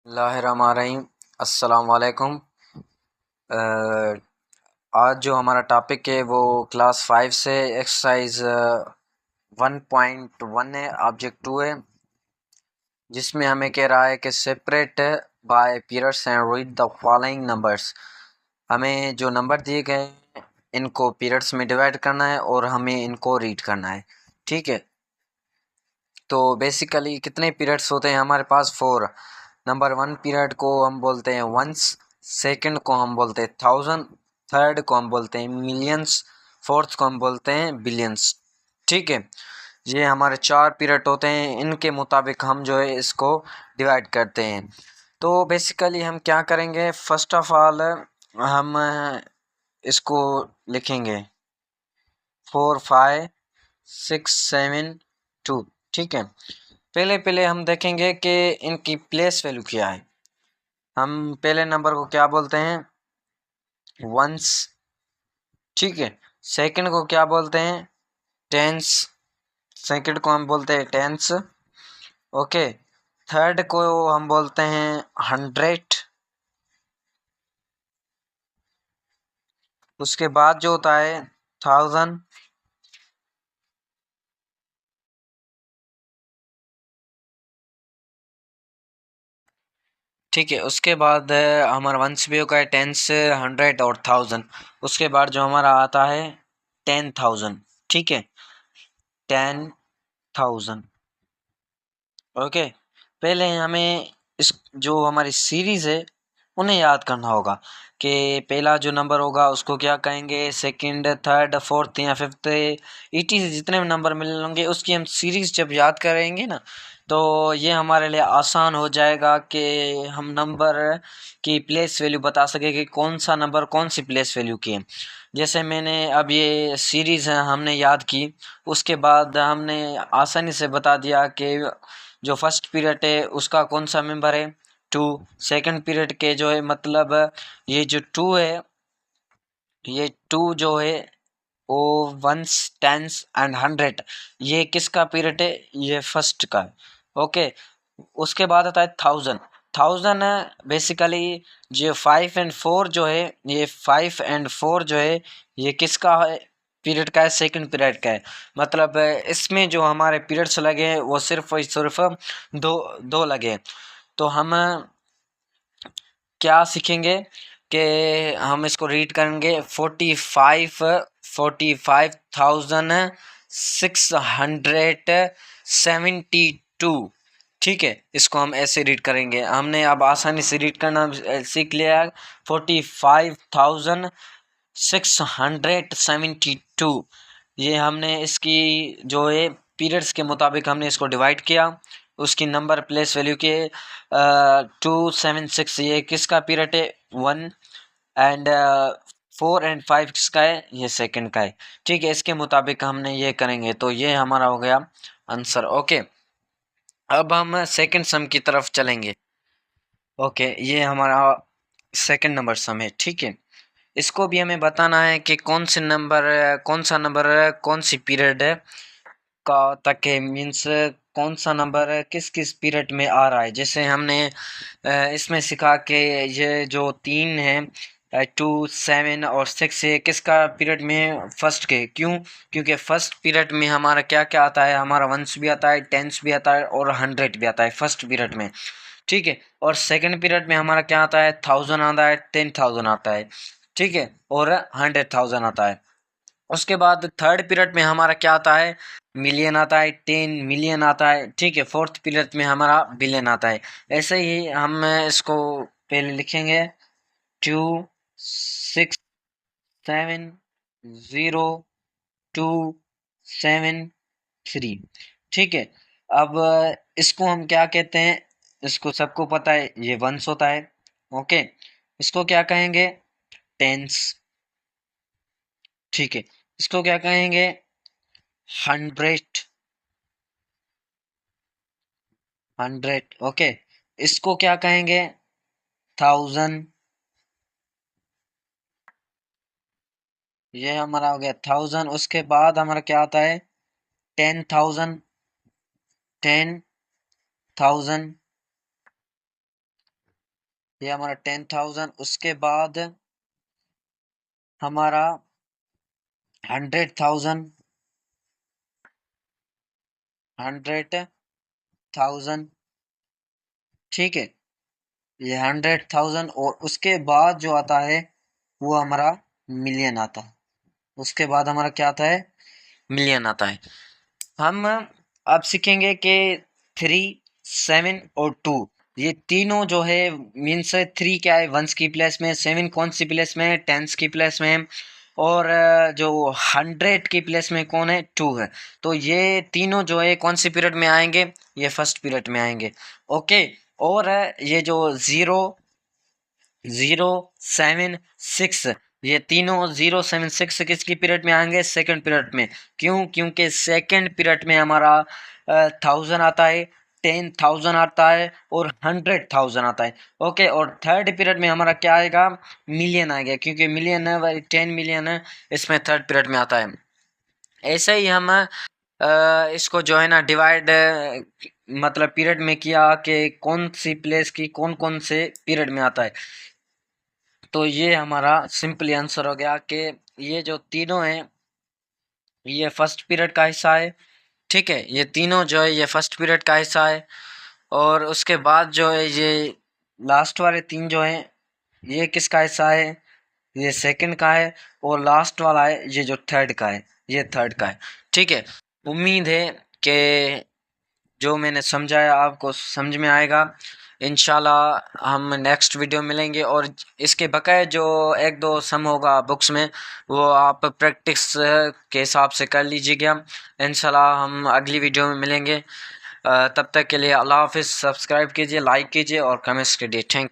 बिस्मिल्लाहिर्रहमानिर्रहीम। अस्सलाम वालेकुम। आज जो हमारा टॉपिक है वो क्लास 5 से एक्सरसाइज 1.1 है, ऑब्जेक्ट 2 है, जिसमें हमें कह रहा है कि separate by periods and read the following numbers. हमें जो नंबर दिए गए हैं इनको पीरियड्स में डिवाइड करना है और हमें इनको रीड करना है। ठीक है, तो बेसिकली कितने पीरियड्स होते हैं हमारे पास? 4। नंबर 1 पीरियड को हम बोलते हैं वंस, सेकंड को हम बोलते हैं थाउजेंड, थर्ड को हम बोलते हैं मिलियंस, फोर्थ को हम बोलते हैं बिलियंस। ठीक है, ये हमारे 4 पीरियड होते हैं, इनके मुताबिक हम जो है इसको डिवाइड करते हैं। तो बेसिकली हम क्या करेंगे, फर्स्ट ऑफ ऑल हम इसको लिखेंगे 4 5 6 7 2। ठीक है, पहले पहले हम देखेंगे कि इनकी प्लेस वैल्यू क्या है। हम पहले नंबर को क्या बोलते हैं? वंस। ठीक है, सेकंड को क्या बोलते हैं? टेंस। सेकंड को हम बोलते हैं टेंस। ओके, थर्ड को हम बोलते हैं हंड्रेड। उसके बाद जो होता है थाउजेंड। ठीक है, उसके बाद हमारा वंस भी होगा है टेंस, हंड्रेड और थाउजेंड। उसके बाद जो हमारा आता है 10,000। ठीक है, 10,000। ओके, पहले हमें इस जो हमारी सीरीज है उन्हें याद करना होगा कि पहला जो नंबर होगा उसको क्या कहेंगे, सेकंड, थर्ड, फोर्थ या फिफ्थ, ईटी से जितने भी नंबर मिल होंगे उसकी हम सीरीज जब याद करेंगे ना, तो ये हमारे लिए आसान हो जाएगा कि हम नंबर की प्लेस वैल्यू बता सके कि कौन सा नंबर कौन सी प्लेस वैल्यू की है। जैसे मैंने अब ये सीरीज है हमने याद की, उसके बाद हमने आसानी से बता दिया कि जो फर्स्ट पीरियड है उसका कौन सा मेंबर है, 2। सेकंड पीरियड के जो है मतलब ये जो 2 है, ये 2 जो है वो वंस, टेंस एंड हंड्रेड, ये किसका पीरियड है? ये फर्स्ट का है। ओके, उसके बाद आता है थाउजेंड। थाउजेंड बेसिकली जो 5 और 4 जो है, ये 5 और 4 जो है ये किसका है? पीरियड का है, सेकंड पीरियड का है। मतलब इसमें जो हमारे पीरियड्स लगे हैं वो सिर्फ और सिर्फ दो दो लगे हैं। तो हम क्या सीखेंगे कि हम इसको रीड करेंगे 45,672। ठीक है, इसको हम ऐसे रीड करेंगे। हमने अब आसानी से रीड करना सीख लिया है। 45,672, ये हमने इसकी जो है पीरियड्स के मुताबिक हमने इसको डिवाइड किया। उसकी नंबर प्लेस वैल्यू के 276, ये किसका पीरियड है? 1। एंड 4 और 5 किसका है? ये सेकंड का है। ठीक है, इसके मुताबिक हमने ये करेंगे, तो ये हमारा हो गया आंसर। ओके, अब हम सेकंड सम की तरफ चलेंगे। ओके, ये हमारा सेकंड नंबर सम है। ठीक है, इसको भी हमें बताना है कि कौन से नंबर, कौन सा नंबर, कौन सी पीरियड का तक है, मीन्स कौन सा नंबर किस किस पीरियड में आ रहा है। जैसे हमने इसमें सीखा कि ये जो 3 है, 2 7 और 6 है, किसका पीरियड में है? फर्स्ट के। क्यों? क्योंकि फर्स्ट पीरियड में हमारा क्या क्या आता है? हमारा वंस भी आता है, टेंस भी आता है और हंड्रेड भी आता है फर्स्ट पीरियड में। ठीक है, और सेकंड पीरियड में हमारा क्या आता है? थाउजेंड आता है, 10,000 आता है। ठीक है, और 100,000 आता है। उसके बाद थर्ड पीरियड में हमारा क्या आता है? मिलियन आता है, 10 मिलियन आता है। ठीक है, फोर्थ पीरियड में हमारा बिलियन आता है। ऐसे ही हम इसको पहले लिखेंगे 2 6 7 0 2 7 3। ठीक है, अब इसको हम क्या कहते हैं? इसको सबको पता है, ये वंस होता है। ओके, इसको क्या कहेंगे? टेंस। ठीक है, इसको क्या कहेंगे? हंड्रेड। हंड्रेड। ओके, इसको क्या कहेंगे? थाउजेंड। ये हमारा हो गया थाउजेंड। उसके बाद हमारा क्या आता है? 10,000। 10,000। ये हमारा 10,000। उसके बाद हमारा 100,000, 100,000, ठीक है, ये 100,000। और उसके बाद जो आता है वो हमारा मिलियन आता है। उसके बाद हमारा क्या आता है? मिलियन आता है। हम अब सीखेंगे कि 3, 7 और 2, ये तीनों जो है मीन्स 3 क्या है वंस की प्लेस में, 7 कौन सी प्लेस में है? टेंस की प्लेस में, और जो 100 की प्लेस में कौन है? 2 है। तो ये तीनों जो है कौन सी पीरियड में आएंगे? ये फर्स्ट पीरियड में आएंगे। ओके। और ये जो 0, 0, 7, 6, ये तीनों 0, 7, 6 किसकी पीरियड में आएंगे? सेकंड पीरियड में। क्यों? क्योंकि सेकंड पीरियड में हमारा 1000 आता है, 10,000 आता है और 100,000 आता है। ओके। और थर्ड पीरियड में हमारा क्या आएगा? मिलियन आएगा, क्योंकि मिलियन है 10 मिलियन है, इसमें थर्ड पीरियड में आता है। ऐसे ही हम इसको जो है ना डिवाइड मतलब पीरियड में किया कि कौन सी प्लेस की कौन कौन से पीरियड में आता है। तो ये हमारा सिंपली आंसर हो गया कि ये जो तीनों हैं ये फर्स्ट पीरियड का हिस्सा है, ठीक है, ये तीनों जो है ये फर्स्ट पीरियड का हिस्सा है। और उसके बाद जो है ये लास्ट वाले 3 जो हैं ये किसका हिस्सा है? ये सेकंड का है। और लास्ट वाला है ये जो थर्ड का है, ये थर्ड का है, ठीक है। उम्मीद है कि जो मैंने समझाया आपको समझ में आएगा। इंशाल्लाह हम नेक्स्ट वीडियो मिलेंगे, और इसके बकाया जो 1-2 सम होगा बुक्स में वो आप प्रैक्टिस के हिसाब से कर लीजिएगा। इंशाल्लाह हम अगली वीडियो में मिलेंगे। तब तक के लिए अल्लाह हाफ़िज़। सब्सक्राइब कीजिए, लाइक कीजिए और कमेंट्स कीजिए। Thank you.